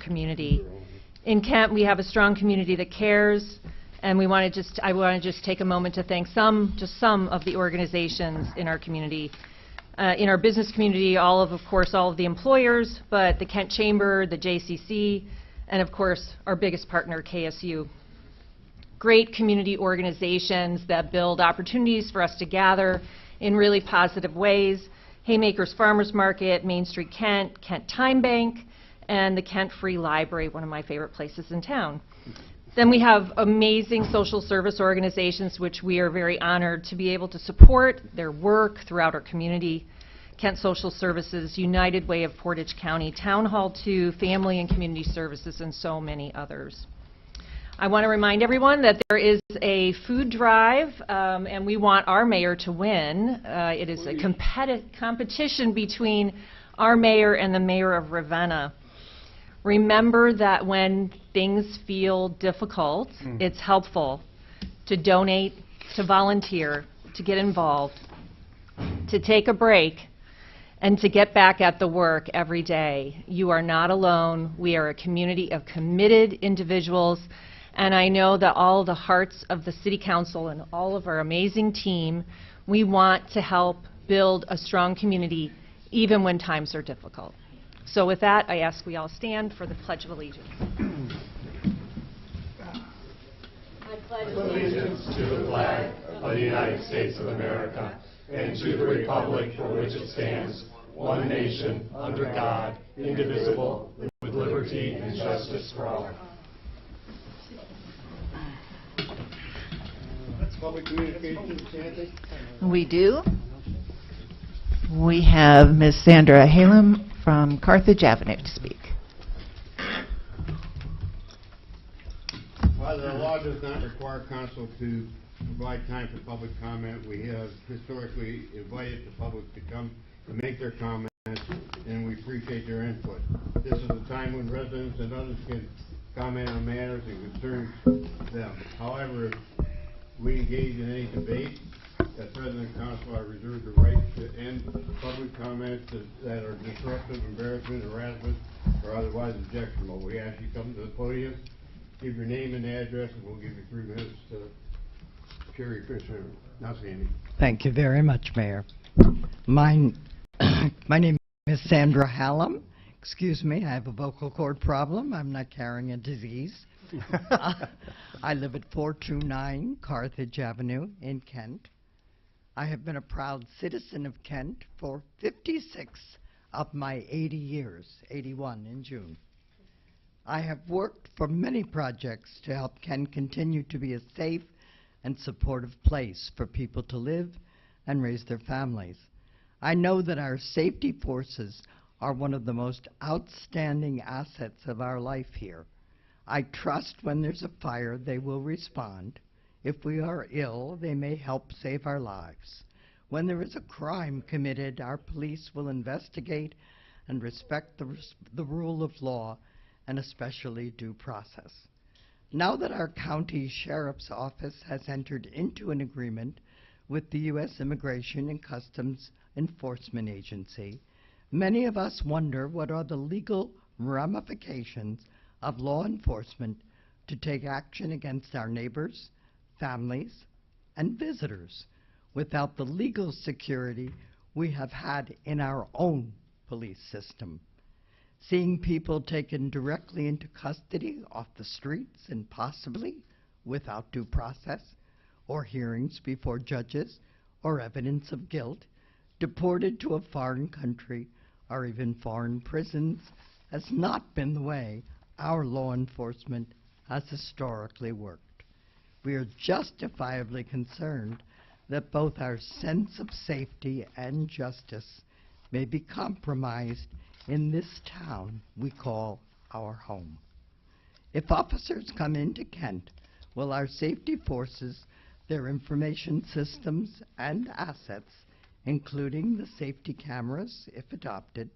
community. In Kent, we have a strong community that cares, and I want to just take a moment to thank some of the organizations in our community. In our business community, of course, all of the employers, but the Kent Chamber, the JCC, and of course, our biggest partner, KSU. Great community organizations that build opportunities for us to gather in really positive ways. Haymakers Farmers Market, Main Street Kent, Kent Time Bank, and the Kent Free Library, one of my favorite places in town. Then we have amazing social service organizations, which we are very honored to be able to support their work throughout our community. Kent Social Services, United Way of Portage County, Town Hall 2, Family and Community Services, and so many others. I want to remind everyone that there is a food drive, and we want our mayor to win. It is a competition between our mayor and the mayor of Ravenna. Remember that when things feel difficult, it's helpful to donate, to volunteer, to get involved, to take a break, and to get back at the work every day. You are not alone. We are a community of committed individuals. And I know that all the hearts of the City Council and all of our amazing team, we want to help build a strong community even when times are difficult. So with that, I ask we all stand for the Pledge of Allegiance. I pledge allegiance to the flag of the United States of America and to the republic for which it stands, one nation, under God, indivisible, with liberty and justice for all. Public communications, Kathy? We do. We have Ms. Sandra Halem from Carthage Avenue to speak. While the law does not require council to provide time for public comment, we have historically invited the public to come and make their comments, and we appreciate their input. This is a time when residents and others can comment on matters and concerns them. However, if we engage in any debate, as President and Council, I reserve the right to end public comments that are disruptive, embarrassment, harassment, or otherwise objectionable. We ask you come to the podium, give your name and address, and we'll give you 3 minutes to share your concern. Now, Sandy. Thank you very much, Mayor. My name is Sandra Halem. Excuse me, I have a vocal cord problem. I'm not carrying a disease. I live at 429 Carthage Avenue in Kent. I have been a proud citizen of Kent for 56 of my 80 years, 81 in June. I have worked for many projects to help Kent continue to be a safe and supportive place for people to live and raise their families. I know that our safety forces are one of the most outstanding assets of our life here. I trust when there's a fire, they will respond. If we are ill, they may help save our lives. When there is a crime committed, our police will investigate and respect the rule of law, and especially due process. Now that our county sheriff's office has entered into an agreement with the U.S. Immigration and Customs Enforcement Agency, many of us wonder what are the legal ramifications of law enforcement to take action against our neighbors, families, and visitors without the legal security we have had in our own police system. Seeing people taken directly into custody off the streets and possibly without due process or hearings before judges or evidence of guilt, deported to a foreign country or even foreign prisons has not been the way our law enforcement has historically worked. We are justifiably concerned that both our sense of safety and justice may be compromised in this town we call our home. If officers come into Kent, will our safety forces, their information systems and assets, including the safety cameras, if adopted,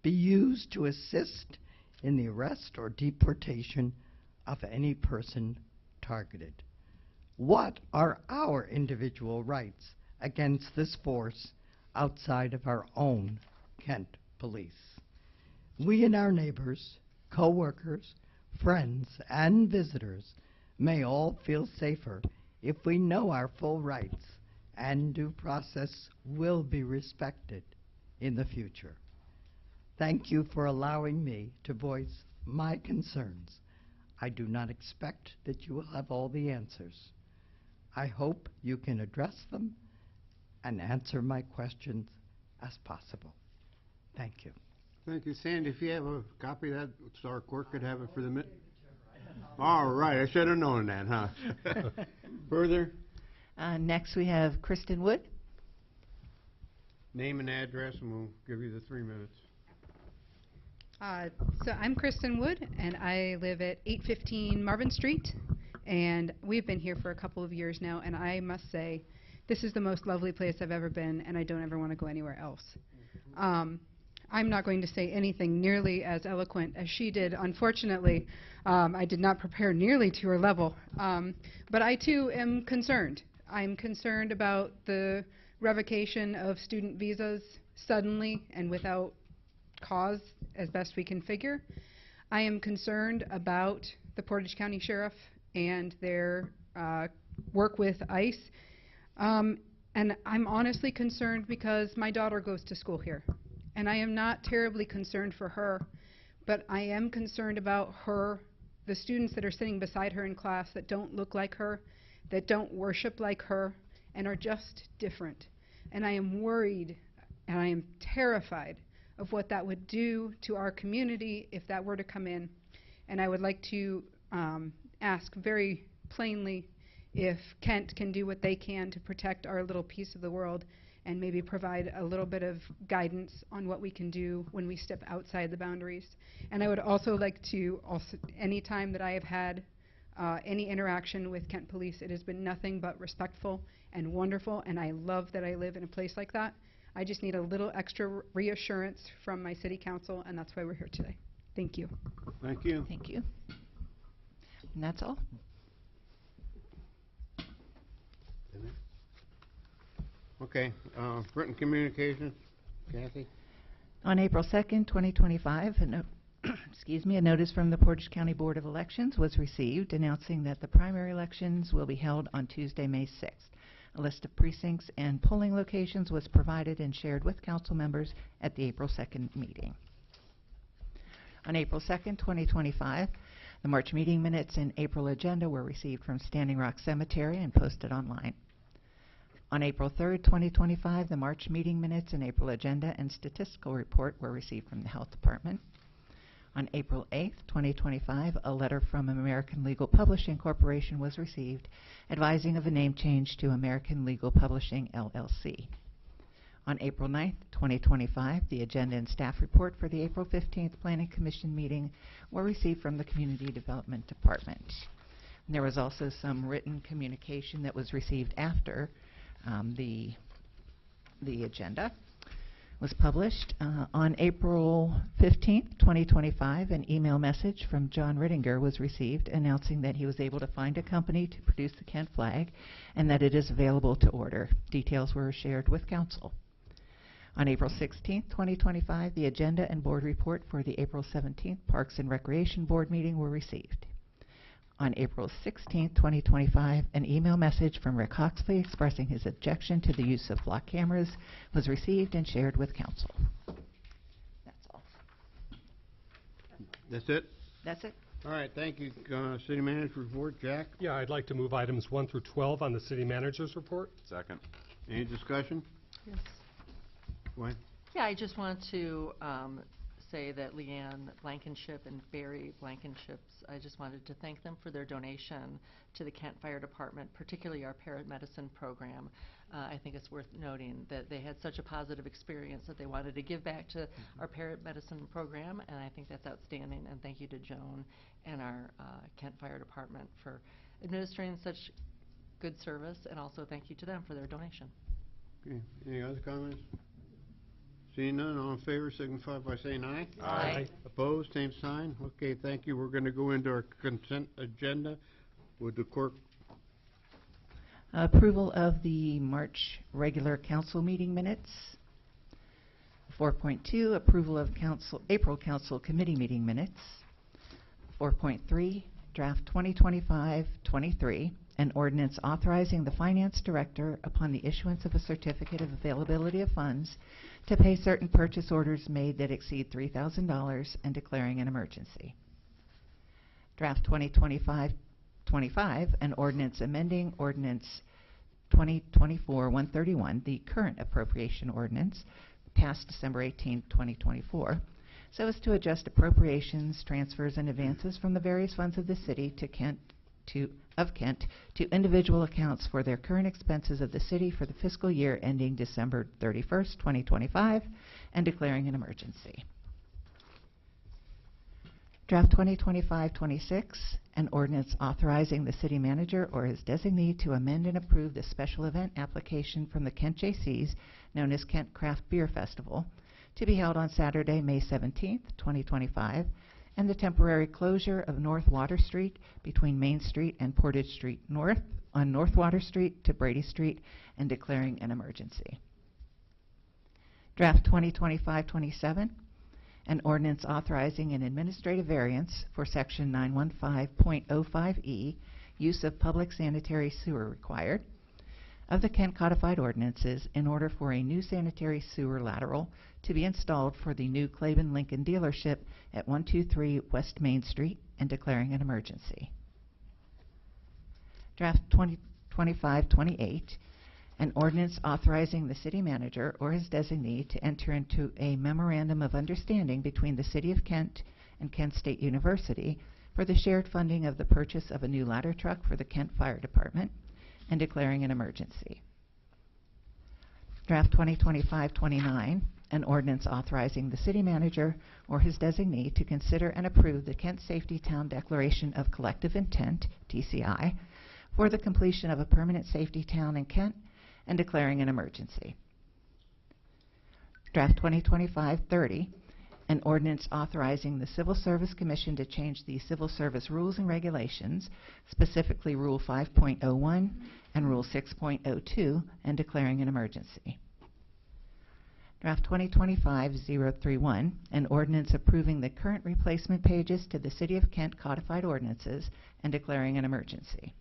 be used to assist in the arrest or deportation of any person targeted? What are our individual rights against this force outside of our own Kent police? We and our neighbors co-workers, friends, and visitors may all feel safer if we know our full rights and due process will be respected in the future. Thank you for allowing me to voice my concerns. I do not expect that you will have all the answers. I hope you can address them and answer my questions as possible. Thank you. Thank you, Sandy. If you have a copy of that, so our clerk could have it for the minute. All right, I should have known that, huh? Further, Next, we have Kristen Wood. name and address, and we'll give you the 3 minutes. So I'm Kristen Wood, and I live at 815 Marvin Street, and we've been here for a couple of years now, and I must say, this is the most lovely place I've ever been, and I don't ever want to go anywhere else. I'm not going to say anything nearly as eloquent as she did. Unfortunately, I did not prepare nearly to her level, but I too am concerned. I'm concerned about the revocation of student visas suddenly and without cause, as best we can figure. I am concerned about the Portage County Sheriff and their work with ICE. And I'm honestly concerned because my daughter goes to school here. And I am not terribly concerned for her, but I am concerned about her, the students that are sitting beside her in class that don't look like her, that don't worship like her, and are just different. And I am worried and I am terrified of what that would do to our community if that were to come in. And I would like to ask very plainly if Kent can do what they can to protect our little piece of the world and maybe provide a little bit of guidance on what we can do when we step outside the boundaries. And I would also like to, any time that I have had any interaction with Kent Police, it has been nothing but respectful and wonderful, and I love that I live in a place like that. I just need a little extra reassurance from my city council, and that's why we're here today. Thank you. Thank you. Thank you. And that's all. Okay, written communications, Kathy? On April 2nd, 2025, excuse me, a notice from the Portage County Board of Elections was received announcing that the primary elections will be held on Tuesday, May 6th. A list of precincts and polling locations was provided and shared with council members at the April 2nd meeting. On April 2nd, 2025, the March meeting minutes and April agenda were received from Standing Rock Cemetery and posted online. On April 3rd, 2025, the March meeting minutes and April agenda and statistical report were received from the Health Department. On April 8th, 2025, a letter from American Legal Publishing Corporation was received advising of a name change to American Legal Publishing, LLC. On April 9th, 2025, the agenda and staff report for the April 15th Planning Commission meeting were received from the Community Development Department. And there was also some written communication that was received after the agenda was published. On April 15th, 2025, an email message from John Rittinger was received announcing that he was able to find a company to produce the Kent flag and that it is available to order. Details were shared with council. On April 16th, 2025, the agenda and board report for the April 17th Parks and Recreation Board meeting were received. On April 16, 2025, an email message from Rick Hoxley expressing his objection to the use of block cameras was received and shared with council. That's all. That's it? That's it. All right, thank you. City Manager report, Jack? Yeah, I'd like to move items 1 through 12 on the city manager's report. Second. Any discussion? Yes. Wayne? Yeah, I just want to say that Leanne Blankenship and Barry Blankenships, I just wanted to thank them for their donation to the Kent Fire Department, particularly our paramedicine program. I think it's worth noting that they had such a positive experience that they wanted to give back to our paramedicine program, and I think that's outstanding. And thank you to Joan and our Kent Fire Department for administering such good service, and also thank you to them for their donation. Okay, any other comments? Seeing none, all in favor signify by saying aye. Aye. Opposed, same sign. Okay, thank you. We're going to go into our consent agenda. Would the clerk? Approval of the March regular council meeting minutes. 4.2, approval of April council committee meeting minutes. 4.3, Draft 2025-23, an ordinance authorizing the finance director upon the issuance of a certificate of availability of funds to pay certain purchase orders made that exceed $3,000 and declaring an emergency. Draft 2025-25, an ordinance amending Ordinance 2024-131, the current appropriation ordinance, passed December 18, 2024, so as to adjust appropriations, transfers, and advances from the various funds of the city to Kent to individual accounts for their current expenses of the city for the fiscal year ending December 31st, 2025, and declaring an emergency. Draft 2025-26, an ordinance authorizing the city manager or his designee to amend and approve the special event application from the Kent J.C.'s, known as Kent Craft Beer Festival, to be held on Saturday, May 17th, 2025, and the temporary closure of North Water Street between Main Street and Portage Street North on North Water Street to Brady Street, and declaring an emergency. Draft 2025-27, an ordinance authorizing an administrative variance for Section 915.05E, use of public sanitary sewer required, of the Kent Codified Ordinances in order for a new sanitary sewer lateral to be installed for the new Claiborne Lincoln dealership at 123 West Main Street, and declaring an emergency. Draft 2025-28, an ordinance authorizing the city manager or his designee to enter into a memorandum of understanding between the City of Kent and Kent State University for the shared funding of the purchase of a new ladder truck for the Kent Fire Department, and declaring an emergency. Draft 2025-29, an ordinance authorizing the city manager or his designee to consider and approve the Kent Safety Town Declaration of Collective Intent, TCI, for the completion of a permanent safety town in Kent, and declaring an emergency. Draft 2025-30, an ordinance authorizing the Civil Service Commission to change the Civil Service Rules and Regulations, specifically Rule 5.01 and Rule 6.02, and declaring an emergency. Draft 2025-031, an ordinance approving the current replacement pages to the City of Kent Codified Ordinances and declaring an emergency.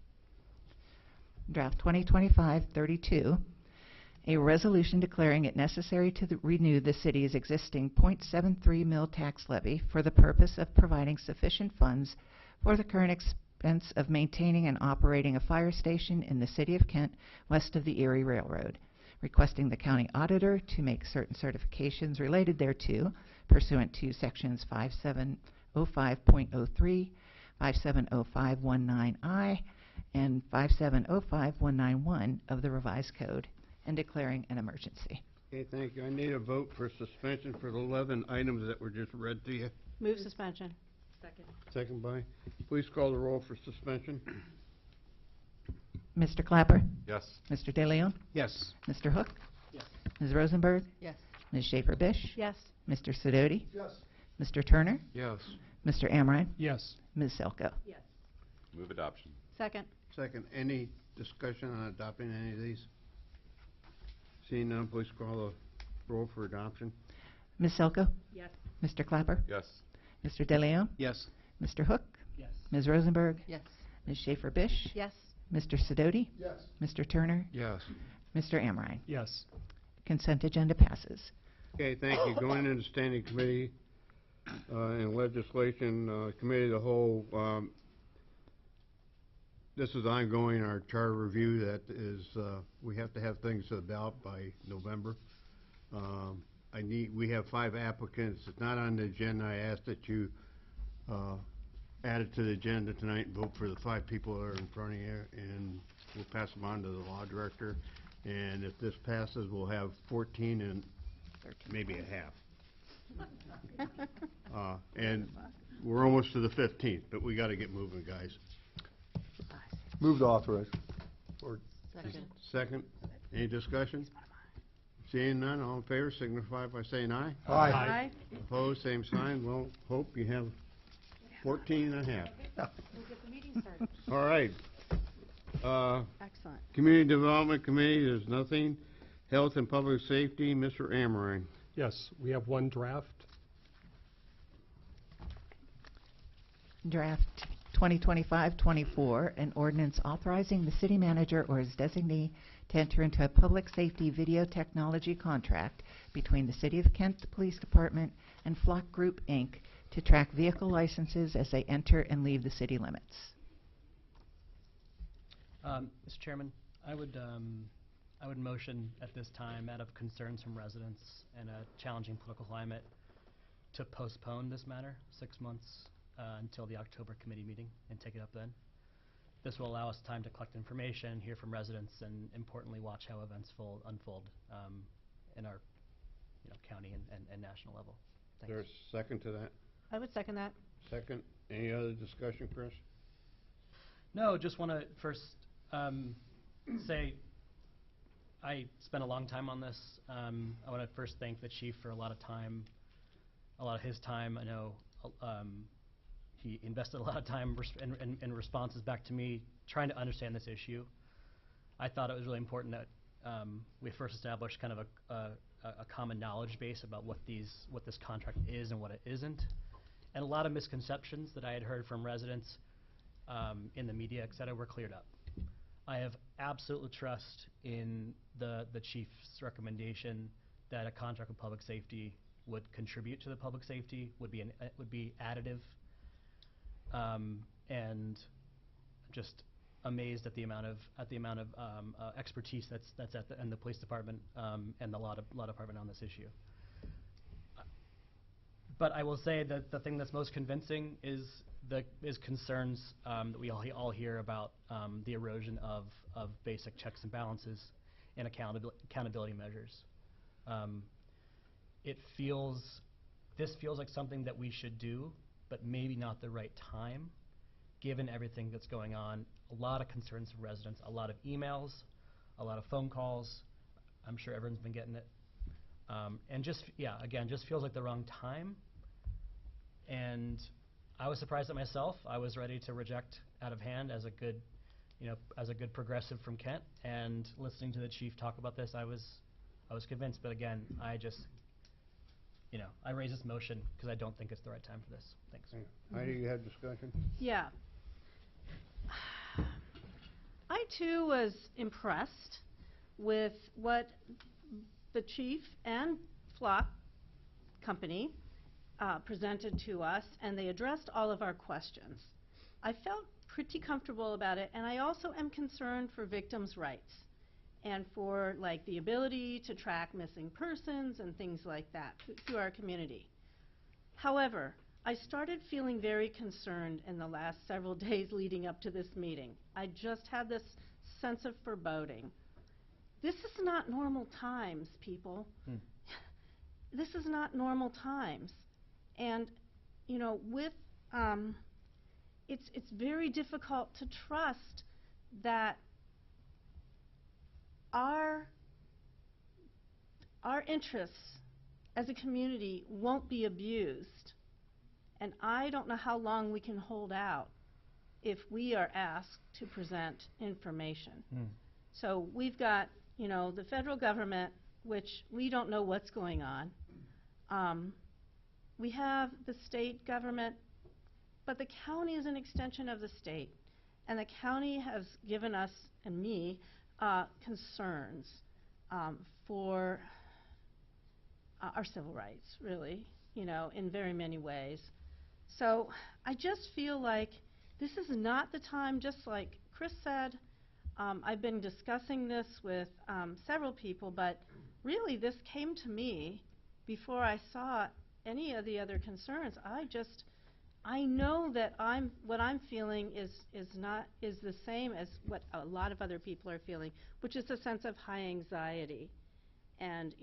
Draft 2025-32, a resolution declaring it necessary to renew the city's existing .73 mil tax levy for the purpose of providing sufficient funds for the current expense of maintaining and operating a fire station in the City of Kent west of the Erie Railroad, requesting the county auditor to make certain certifications related thereto pursuant to sections 5705.03, 570519I, and 5705.191 of the revised code, and declaring an emergency. Okay, thank you. I need a vote for suspension for the 11 items that were just read to you. Move suspension. Second. Second by, please call the roll for suspension. Mr. Clapper? Yes. Mr. De Leon? Yes. Mr. Hook? Yes. Ms. Rosenberg? Yes. Ms. Schaefer-Bish? Yes. Mr. Sidoti? Yes. Mr. Turner? Yes. Mr. Amrine? Yes. Ms. Selko? Yes. Move adoption. Second. Second, any discussion on adopting any of these? Seeing none, please call the roll for adoption. Ms. Selko? Yes. Mr. Clapper? Yes. Mr. De Leon? Yes. Mr. Hook? Yes. Ms. Rosenberg? Yes. Ms. Schaefer-Bish? Yes. Mr. Sidoti? Yes. Mr. Turner? Yes. Mr. Amrine? Yes. Consent agenda passes. Okay, thank you. Going into standing committee and legislation committee of the whole, this is ongoing, our charter review that is, we have to have things to the ballot by November. We have 5 applicants. It's not on the agenda. I ask that you add it to the agenda tonight and vote for the 5 people that are in front of you, and we'll pass them on to the law director. And if this passes, we'll have 14 and maybe a half. And we're almost to the 15th, but we got to get moving, guys. Move to authorize. Second. Second, any discussion? Seeing none, all in favor signify by saying aye. Aye. Opposed, same sign. Well, Hope, you have 14 and a half. We'll get the meeting started. All right. Excellent. Community Development Committee, there's nothing. Health and Public Safety, Mr. Amrine. Yes, we have one draft. Draft 2025-24, an ordinance authorizing the city manager or his designee to enter into a public safety video technology contract between the City of Kent Police Department and Flock Group, Inc. to track vehicle licenses as they enter and leave the city limits. Mr. Chairman, I would motion at this time, out of concerns from residents and a challenging political climate, to postpone this matter 6 months until the October committee meeting and take it up then. This will allow us time to collect information, hear from residents, and importantly, watch how events unfold in our county and national level. Is there a second to that? I would second that. Second. Any other discussion, Chris? No, just want to first say I spent a long time on this. I want to first thank the chief for a lot of his time. I know he invested a lot of time in responses back to me, trying to understand this issue. I thought it was really important that we first established kind of a common knowledge base about what this contract is and what it isn't, and a lot of misconceptions that I had heard from residents in the media, et cetera, were cleared up. I have absolute trust in the chief's recommendation that a contract with public safety would contribute to the public safety, would be additive, and just amazed at the amount of expertise that's in the police department and the law department on this issue. But I will say that the thing that's most convincing is concerns that we all hear about the erosion of basic checks and balances and accountability measures. This feels like something that we should do, but maybe not the right time, given everything that's going on. A lot of concerns from residents, a lot of emails, a lot of phone calls. I'm sure everyone's been getting it. And just feels like the wrong time. And I was surprised at myself. I was ready to reject out of hand as a good progressive from Kent. And listening to the chief talk about this, I was convinced. But again, I raise this motion because I don't think it's the right time for this. Thanks. Heidi, you had discussion? Yeah. I too was impressed with what the chief and Flock Company presented to us, and they addressed all of our questions. I felt pretty comfortable about it, and I also am concerned for victims' rights and for the ability to track missing persons and things like that through our community. However, I started feeling very concerned in the last several days leading up to this meeting. I just had this sense of foreboding. This is not normal times, people. This is not normal times. And, it's very difficult to trust that our interests as a community won't be abused. And I don't know how long we can hold out if we are asked to present information. So we've got, the federal government, which we don't know what's going on. We have the state government, but the county is an extension of the state. And the county has given us and me concerns for our civil rights, really, in very many ways. So I just feel like this is not the time, just like Chris said. I've been discussing this with several people, but really this came to me before I saw any of the other concerns. I know that what I'm feeling is the same as what a lot of other people are feeling, which is a sense of high anxiety. And,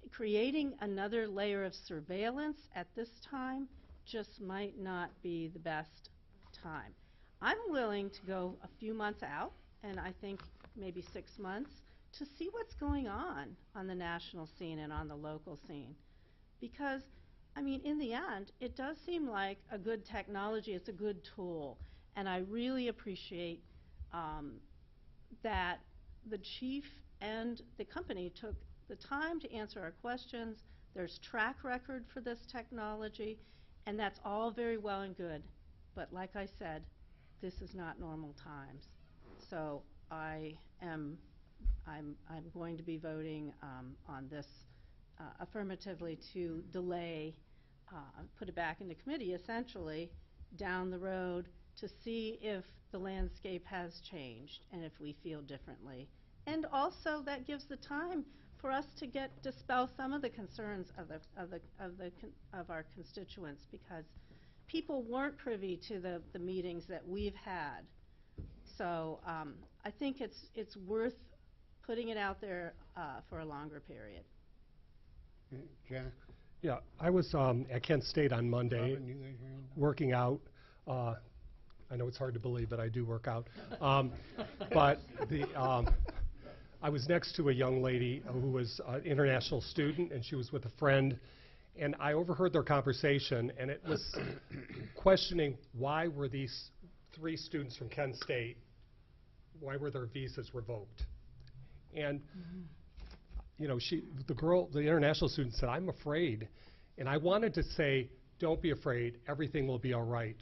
creating another layer of surveillance at this time just might not be the best time. I'm willing to go a few months out, and I think maybe 6 months, to see what's going on the national scene and on the local scene. Because, in the end, it does seem like a good technology. It's a good tool. And I really appreciate that the chief and the company took the time to answer our questions. There's track record for this technology, and that's all very well and good. But like I said, this is not normal times. So I'm going to be voting on this affirmatively to delay, put it back into committee essentially down the road to see if the landscape has changed and if we feel differently. And also that gives the time for us to dispel some of the concerns of our constituents, because people weren't privy to the meetings that we've had. So I think it's worth putting it out there for a longer period. Jack? Yeah, I was at Kent State on Monday Robin, you guys hear him? working out. I know it's hard to believe, but I do work out. But I was next to a young lady who was an international student, and she was with a friend, and I overheard their conversation, and it was questioning why were these 3 students from Kent State, why were their visas revoked? And you know, the international student said, "I'm afraid," and I wanted to say, "Don't be afraid, everything will be all right,"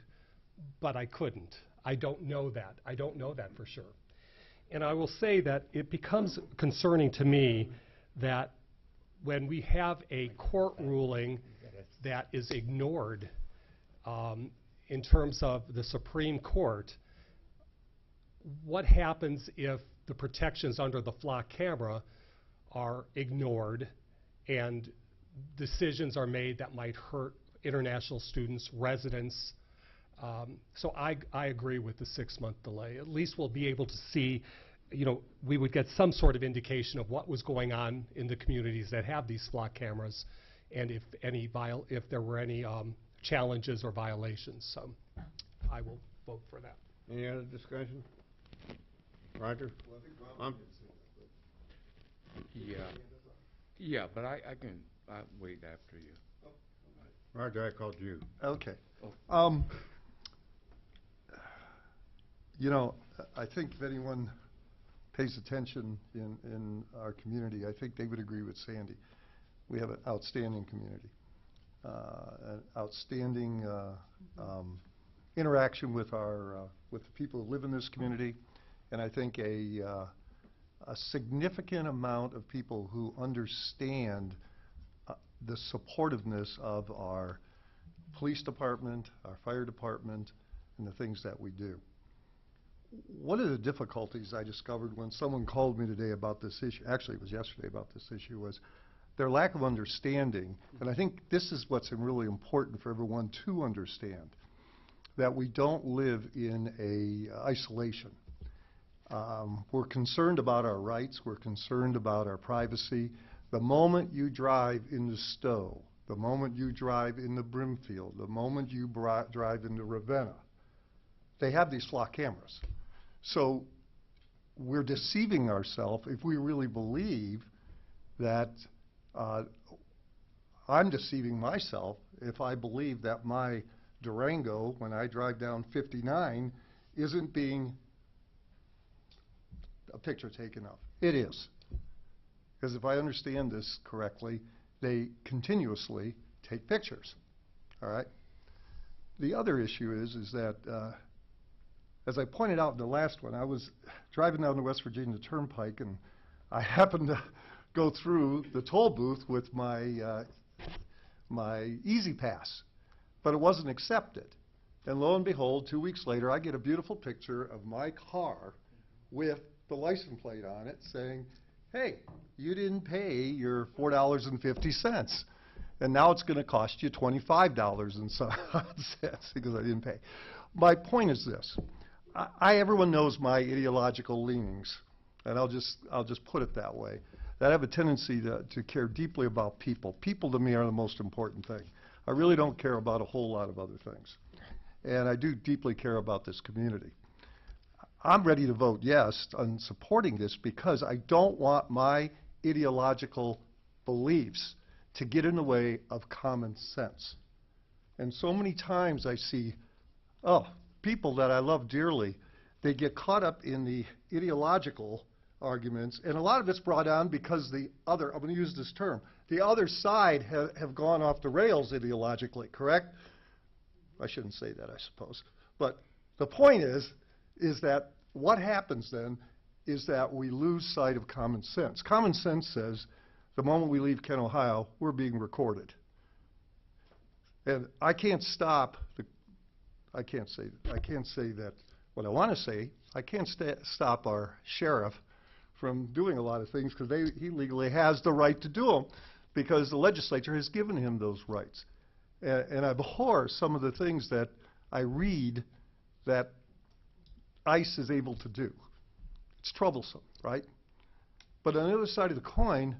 but I couldn't. I don't know that. I don't know that for sure. And I will say that it becomes concerning to me that when we have a court ruling that is ignored in terms of the Supreme Court, what happens if the protections under the flock camera are ignored and decisions are made that might hurt international students, residents? So I agree with the 6-month delay. At least we'll be able to see, you know, we would get some sort of indication of what was going on in the communities that have these flock cameras, and if there were any challenges or violations. So I will vote for that. Any other discussion? Roger? Yeah, but I can wait after you. Roger, I called you. Okay. Oh. You know, I think if anyone pays attention in our community, I think they would agree with Sandy. We have an outstanding community, an outstanding interaction with with the people who live in this community, and I think a significant amount of people who understand the supportiveness of our police department, our fire department, and the things that we do. One of the difficulties I discovered when someone called me today about this issue, actually it was yesterday about this issue, was their lack of understanding. And I think this is what's really important for everyone to understand, that we don't live in isolation. We're concerned about our rights. We're concerned about our privacy. The moment you drive into Stowe, the moment you drive into Brimfield, the moment you drive into Ravenna, they have these flock cameras. So we're deceiving ourselves if we really believe that I'm deceiving myself if I believe that my Durango, when I drive down 59, isn't being a picture taken of. It is. Because if I understand this correctly, they continuously take pictures. All right? The other issue is that, as I pointed out in the last one, I was driving down the West Virginia Turnpike, and I happened to go through the toll booth with my Easy Pass, but it wasn't accepted. And lo and behold, 2 weeks later, I get a beautiful picture of my car with the license plate on it saying, hey, you didn't pay your $4.50, and now it's going to cost you $25 and some cents because I didn't pay. My point is this. Everyone knows my ideological leanings, and I'll just put it that way, that I have a tendency to care deeply about people. People to me are the most important thing. I really don't care about a whole lot of other things. And I do deeply care about this community. I'm ready to vote yes on supporting this because I don't want my ideological beliefs to get in the way of common sense. And so many times I see, people that I love dearly, they get caught up in the ideological arguments, and a lot of it's brought on because the other, I'm going to use this term, the other side have gone off the rails ideologically, correct? I shouldn't say that, I suppose. But the point is that what happens then is that we lose sight of common sense. Common sense says the moment we leave Kent, Ohio, we're being recorded. And I can't stop I can't say that what I want to say. I can't stop our sheriff from doing a lot of things because he legally has the right to do them because the legislature has given him those rights. And I abhor some of the things that I read that ICE is able to do. It's troublesome, right? But on the other side of the coin,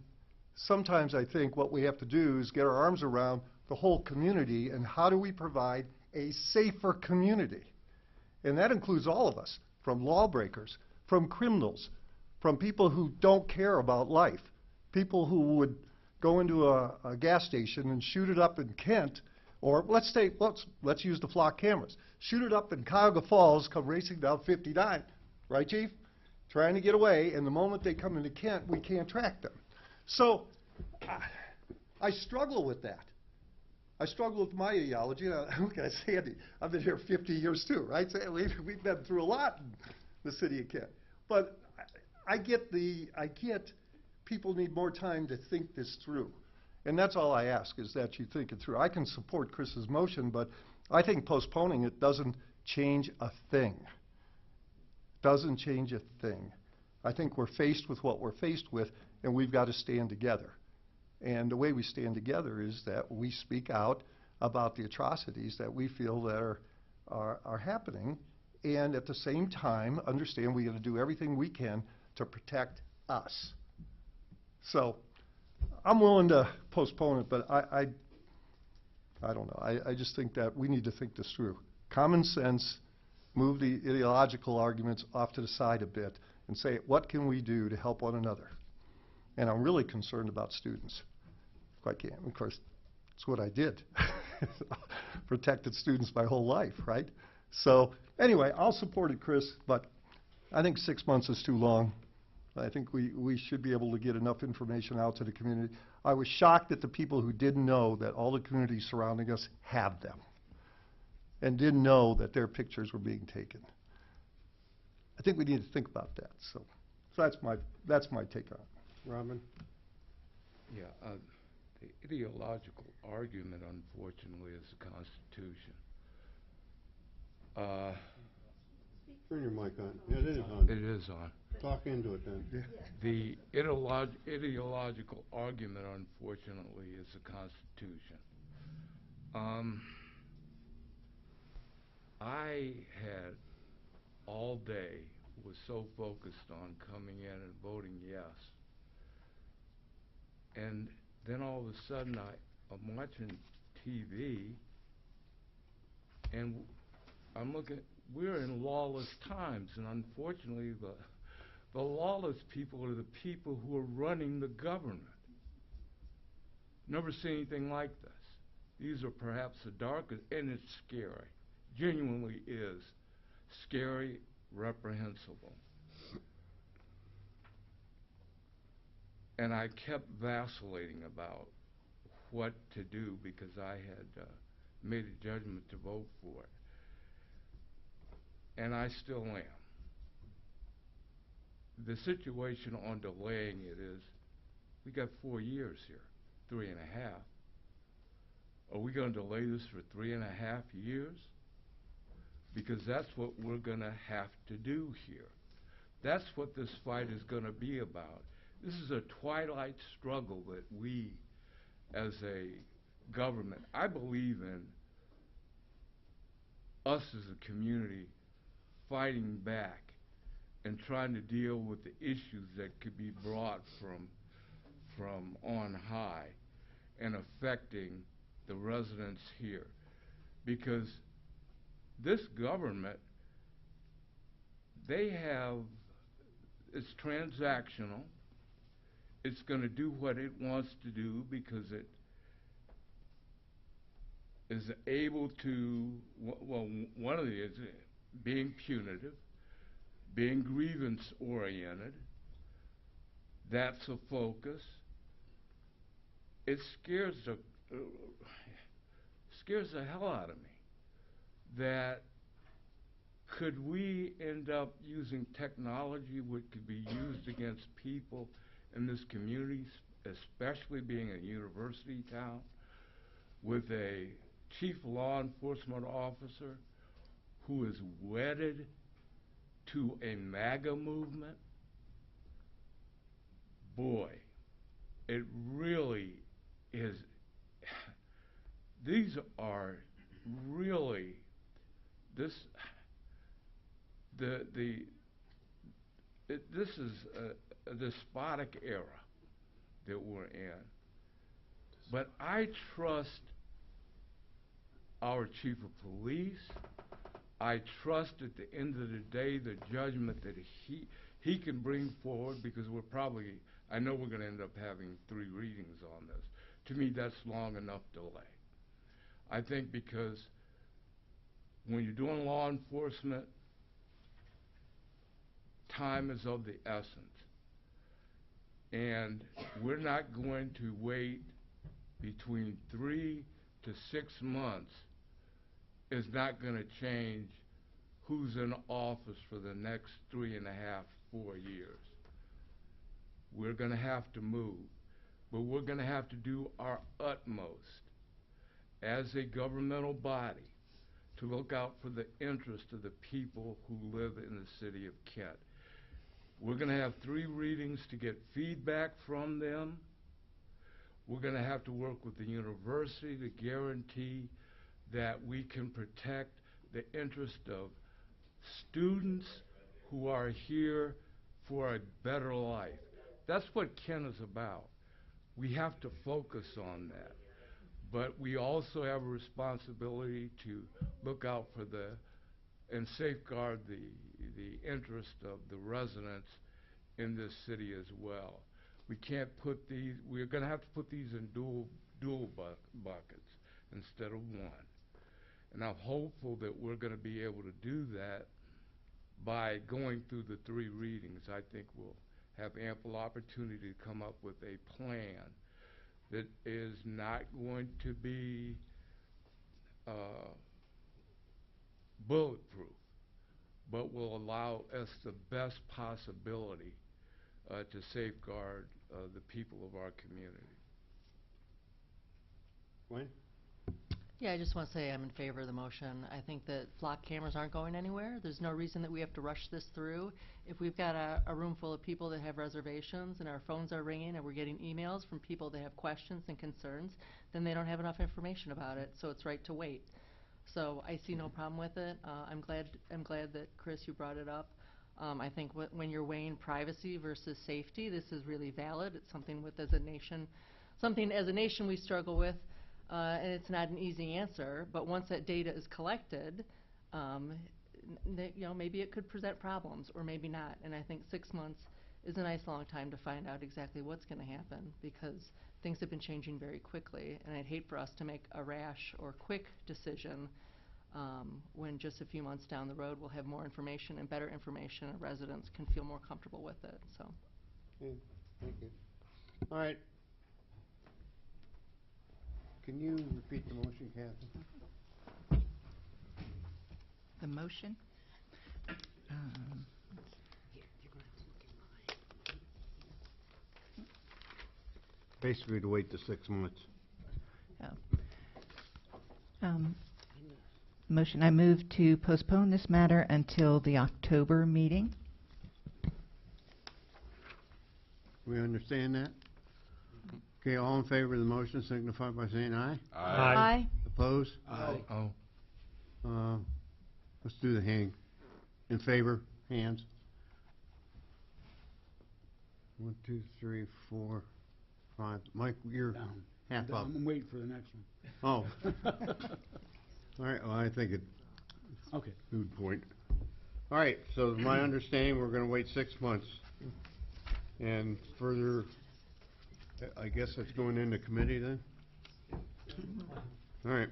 sometimes I think what we have to do is get our arms around the whole community and how do we provide a safer community. And that includes all of us, from lawbreakers, from criminals, from people who don't care about life, people who would go into a gas station and shoot it up in Kent, or let's use the flock cameras, shoot it up in Cuyahoga Falls, come racing down 59, right, Chief? Trying to get away, and the moment they come into Kent, we can't track them. So I struggle with that. I struggle with my ideology. Look at Sandy. I've been here 50 years too, right? We've been through a lot in the city of Kent. But I get people need more time to think this through. And that's all I ask, is that you think it through. I can support Chris's motion, but I think postponing it doesn't change a thing. Doesn't change a thing. I think we're faced with what we're faced with, and we've got to stand together. And the way we stand together is that we speak out about the atrocities that we feel that are happening, and at the same time understand we got to do everything we can to protect us. So I'm willing to postpone it, but I don't know. I just think that we need to think this through. Common sense, move the ideological arguments off to the side a bit and say, what can we do to help one another? And I'm really concerned about students. Of course, it's what I did. Protected students my whole life, right? So anyway, I'll support it, Chris, but I think 6 months is too long. I think we should be able to get enough information out to the community. I was shocked at the people who didn't know that all the communities surrounding us have them and didn't know that their pictures were being taken. I think we need to think about that. So that's my take on it. Robin? Yeah, the ideological argument, unfortunately, is the Constitution. Turn your mic on. Yeah, it is on. It is on. Talk into it then. Yeah. The ideological argument, unfortunately, is the Constitution. I had all day was so focused on coming in and voting yes. And then all of a sudden I'm watching TV and I'm looking, we're in lawless times, and unfortunately the lawless people are the people who are running the government. Never seen anything like this. These are perhaps the darkest, and it's scary. Genuinely is scary, reprehensible. And I kept vacillating about what to do because I had made a judgment to vote for it. And I still am. The situation on delaying it is, we got 4 years here, 3.5. Are we going to delay this for 3.5 years? Because that's what we're going to have to do here. That's what this fight is going to be about. This is a twilight struggle that we, as a government, I believe in us as a community fighting back and trying to deal with the issues that could be brought from on high and affecting the residents here. Because this government, it's transactional. It's going to do what it wants to do because it is able to, well, one of the is being punitive, being grievance-oriented. That's a focus. It scares the hell out of me that could we end up using technology which could be used against people in this community, especially being a university town, with a chief law enforcement officer who is wedded to a MAGA movement? Boy, it really is. These are really this is a despotic era that we're in. But I trust our chief of police. I trust at the end of the day the judgment that he can bring forward, because I know we're going to end up having 3 readings on this. To me, that's long enough delay. I think because when you're doing law enforcement, time is of the essence. And we're not going to wait between 3 to 6 months. Is not going to change who's in office for the next 3.5, 4 years. We're going to have to move, but we're going to have to do our utmost as a governmental body to look out for the interest of the people who live in the city of Kent. We're going to have 3 readings to get feedback from them. We're going to have to work with the university to guarantee that we can protect the interest of students who are here for a better life. That's what Kent is about. We have to focus on that. But we also have a responsibility to look out for and safeguard the interest of the residents in this city as well. We can't put we're going to have to put these in dual buckets instead of one. And I'm hopeful that we're going to be able to do that by going through the 3 readings. I think we'll have ample opportunity to come up with a plan that is not going to be bulletproof, but will allow us the best possibility to safeguard the people of our community. Wayne? Yeah, I just want to say I'm in favor of the motion. I think that flock cameras aren't going anywhere. There's no reason that we have to rush this through. If we've got a room full of people that have reservations and our phones are ringing and we're getting emails from people that have questions and concerns, then they don't have enough information about it, so it's right to wait. So I see no problem with it. I'm glad that, Chris, you brought it up. I think when you're weighing privacy versus safety, this is really valid. It's something as a nation we struggle with. And it's not an easy answer, but once that data is collected, maybe it could present problems, or maybe not. And I think 6 months is a nice long time to find out exactly what's going to happen, because things have been changing very quickly, and I'd hate for us to make a rash or quick decision when just a few months down the road we'll have more information and better information, and residents can feel more comfortable with it. So. Okay, thank you. All right. Can you repeat the motion, Kathy? The motion? Basically to wait the 6 months. Motion, I move to postpone this matter until the October meeting. We understand that? Okay, all in favor of the motion signify by saying aye. Aye. Opposed? Aye. Oh. Let's do the hand. In favor, hands. 1, 2, 3, 4, 5. Mike, you're half up. I'm waiting for the next one. Oh. All right, well, I think it's Okay. a moot point. All right, so my understanding, we're going to wait 6 months. And further, I guess that's going into committee then? All right.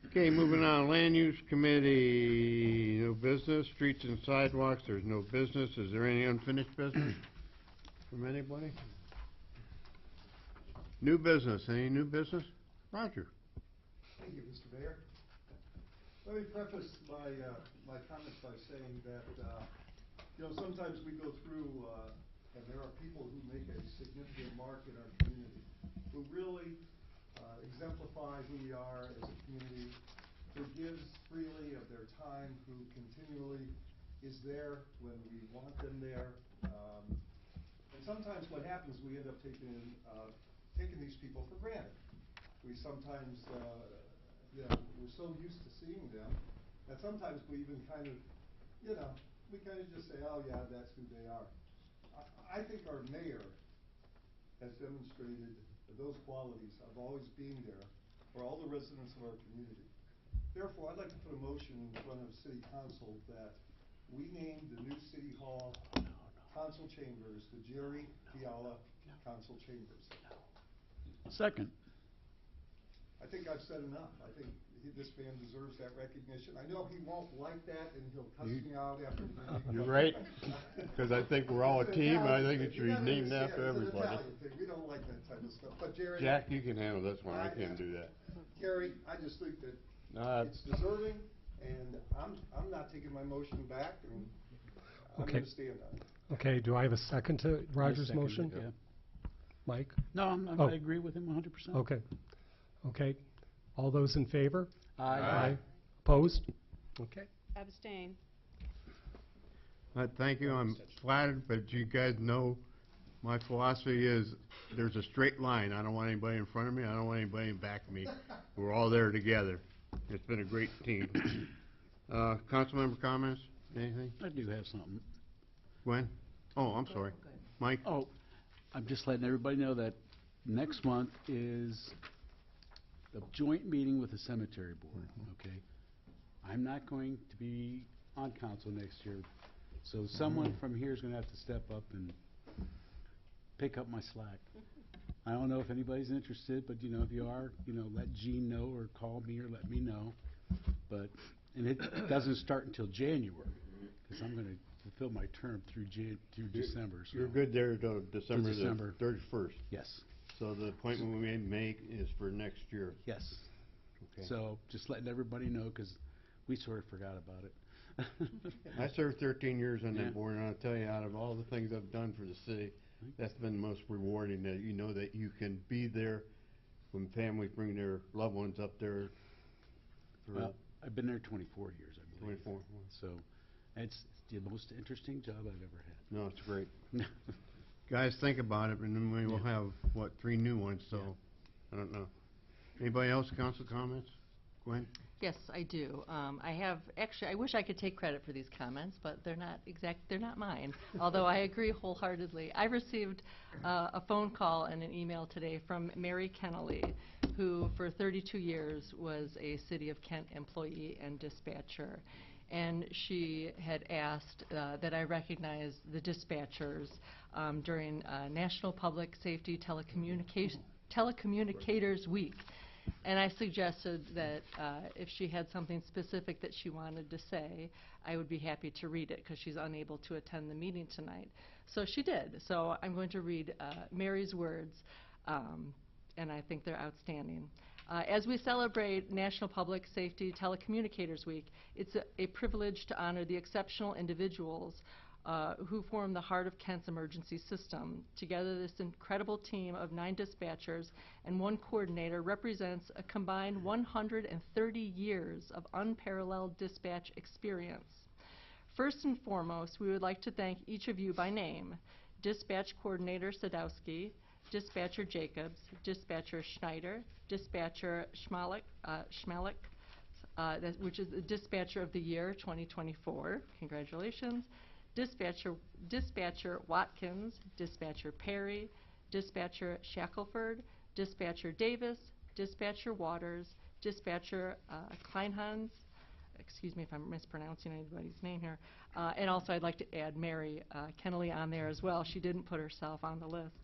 Okay, moving on, Land Use Committee, no business. Streets and Sidewalks, there's no business. Is there any unfinished business from anybody? New business, any new business? Roger. Thank you, Mr. Mayor. Let me preface my comments by saying that, sometimes we go through, and there are people who make a significant mark in our community, who really exemplify who we are as a community, who gives freely of their time, who continually is there when we want them there. And sometimes what happens, we end up taking these people for granted. We sometimes, we're so used to seeing them that sometimes we even kind of, we kind of just say, oh yeah, that's who they are. I think our mayor has demonstrated those qualities of always being there for all the residents of our community. Therefore, I'd like to put a motion in front of City Council that we name the new City Hall Council Chambers the Jerry Fiala Council Chambers. Second. I think I've said enough. I think this man deserves that recognition. I know he won't like that, and he'll cuss me out after the meeting. You're right, because I think we're all a team, and I think it should be named after everybody. We don't like that type of stuff. But Jerry, Jack, you can handle this one. I can't do that. Gary, I just think that it's deserving, and I'm not taking my motion back, and I'm going to stand on it. Okay, do I have a second to Roger's motion? Yeah. Mike? No, Oh. I agree with him 100%. Okay. Okay. All those in favor? Aye. Opposed? Okay. Abstain. Thank you, I'm flattered, but you guys know my philosophy is there's a straight line. I don't want anybody in front of me, I don't want anybody in back of me. We're all there together. It's been a great team. Council member comments? Anything? I do have something. Gwen? Oh, I'm sorry. Mike? Oh, I'm just letting everybody know that next month is the joint meeting with the cemetery board, okay? I'm not going to be on council next year, so someone from here is gonna have to step up and pick up my slack. I don't know if anybody's interested, but if you are, let Gene know or call me or let me know. And it doesn't start until January, because I'm gonna fulfill my term through December. So You're good there till December December. the 31st. Yes, So the appointment we may make is for next year. yes. Okay. So just letting everybody know, because we sort of forgot about it. I served 13 years on Yeah. that board, and I'll tell you, out of all the things I've done for the city, that's been the most rewarding, that you know that you can be there when families bring their loved ones up there for Well, I've been there 24 years, I believe. 24. So it's the most interesting job I've ever had. No, it's great. Guys, think about it, and then we will have, 3 new ones, so, I don't know. Anybody else, council comments? Gwen? Yes, I do. Actually, I wish I could take credit for these comments, but they're not mine, although I agree wholeheartedly. I received a phone call and an email today from Mary Kennelly, who for 32 years was a City of Kent employee and dispatcher. And she had asked that I recognize the dispatchers during National Public Safety Telecommunicators Week. And I suggested that if she had something specific that she wanted to say, I would be happy to read it, because she's unable to attend the meeting tonight. So she did. So I'm going to read Mary's words, and I think they're outstanding. As we celebrate National Public Safety Telecommunicators Week, it's a privilege to honor the exceptional individuals who form the heart of Kent's emergency system. Together, this incredible team of 9 dispatchers and 1 coordinator represents a combined 130 years of unparalleled dispatch experience. First and foremost, we would like to thank each of you by name: Dispatch Coordinator Sadowski, Dispatcher Jacobs, Dispatcher Schneider, Dispatcher Schmalik, which is the Dispatcher of the Year 2024. Congratulations. Dispatcher Watkins, Dispatcher Perry, Dispatcher Shackelford, Dispatcher Davis, Dispatcher Waters, Dispatcher Kleinhans, excuse me if I'm mispronouncing anybody's name here, and also I'd like to add Mary Kennelly on there as well. She didn't put herself on the list.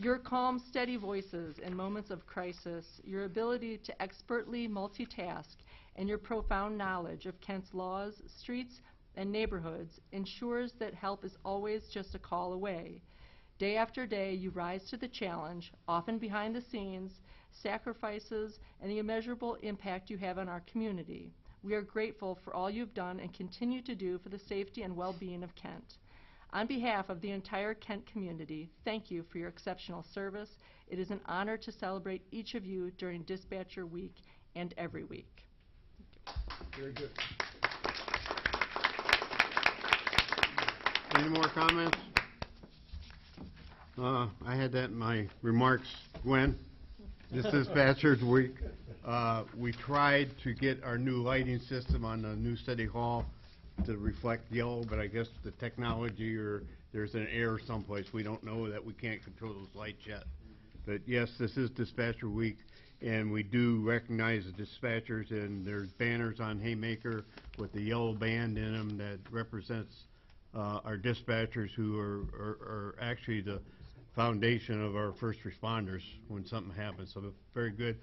Your calm, steady voices in moments of crisis, your ability to expertly multitask, and your profound knowledge of Kent's laws, streets, and neighborhoods ensures that help is always just a call away. Day after day, you rise to the challenge, often behind the scenes, sacrifices, and the immeasurable impact you have on our community. We are grateful for all you've done and continue to do for the safety and well-being of Kent. On behalf of the entire Kent community, thank you for your exceptional service. It is an honor to celebrate each of you during Dispatcher Week and every week. Very good. Any more comments? I had that in my remarks, Gwen. This Dispatchers Week. We tried to get our new lighting system on the new City Hall to reflect yellow, but I guess the technology or there's an error someplace. We don't know that we can't control those lights yet. But yes, this is Dispatcher Week, and we do recognize the dispatchers, and there's banners on Haymaker with the yellow band in them that represents our dispatchers who are actually the foundation of our first responders when something happens. So very good.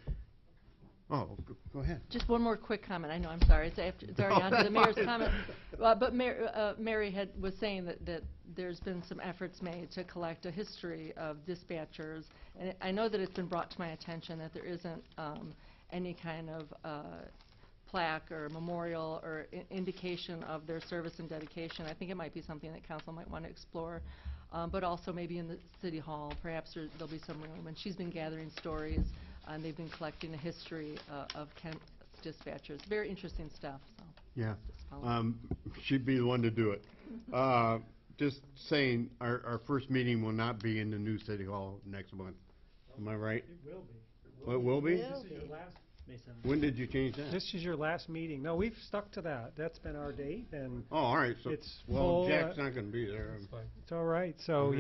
Oh, go ahead. Just one more quick comment. I know, I'm sorry. It's already on to the mayor's comment. But Mary was saying that there's been some efforts made to collect a history of dispatchers. And I know that it's been brought to my attention that there isn't any kind of plaque or memorial or indication of their service and dedication. I think it might be something that council might want to explore. But also maybe in the City Hall, perhaps there'll be some room. And she's been gathering stories, and they've been collecting a history of Kent's dispatchers. Very interesting stuff. So Yeah, she'd be the one to do it. Just saying, our first meeting will not be in the new City Hall next month. Am I right? It will be. Oh, it will be? This is your last, May 7th. When did you change that? this is your last meeting. No, we've stuck to that. That's been our date, and Oh, all right, so, it's well, full, Jack's not gonna be there. it's all right. So, Mhm.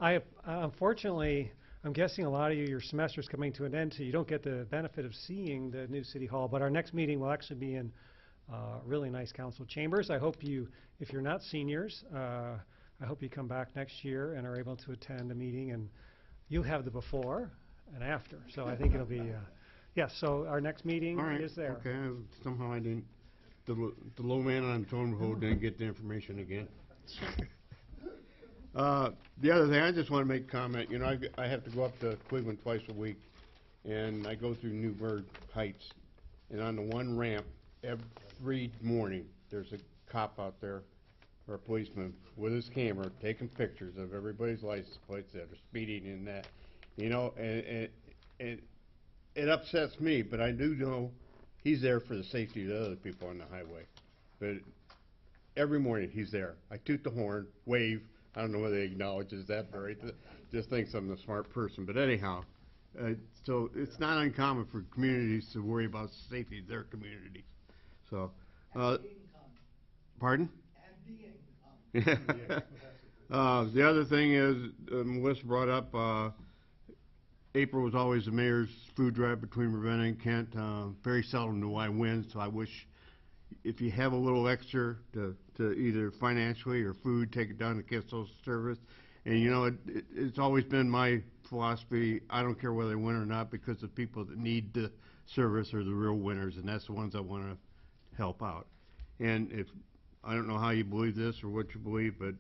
yeah, unfortunately, I'm guessing a lot of you, your semester's coming to an end, so you don't get the benefit of seeing the new City Hall. But our next meeting will actually be in really nice council chambers. I hope you, if you're not seniors, I hope you come back next year and are able to attend a meeting, and you'll have the before and after. So I think it'll be, yes, so our next meeting All right, is there. okay, somehow I didn't, the low man on totem pole didn't get the information again. The other thing, I just want to make a comment. You know, I have to go up to Cleveland twice a week, and I go through Newburgh Heights, and on the one ramp, every morning, there's a cop out there, or a policeman, with his camera, taking pictures of everybody's license plates that are speeding in that. You know, and it upsets me, but I do know he's there for the safety of the other people on the highway. But every morning, he's there. I toot the horn, wave. I don't know whether he acknowledges that, or he just thinks I'm the smart person. But anyhow, so it's not uncommon for communities to worry about the safety of their communities. So, pardon? The other thing is, Melissa brought up, April was always the mayor's food drive between Ravenna and Kent. Very seldom do I win, so I wish if you have a little extra to either financially or food, take it down to Kent Social Service. And you know, it's always been my philosophy, I don't care whether they win or not, because the people that need the service are the real winners, and that's the ones I want to help out. And if I don't know how you believe this or what you believe, but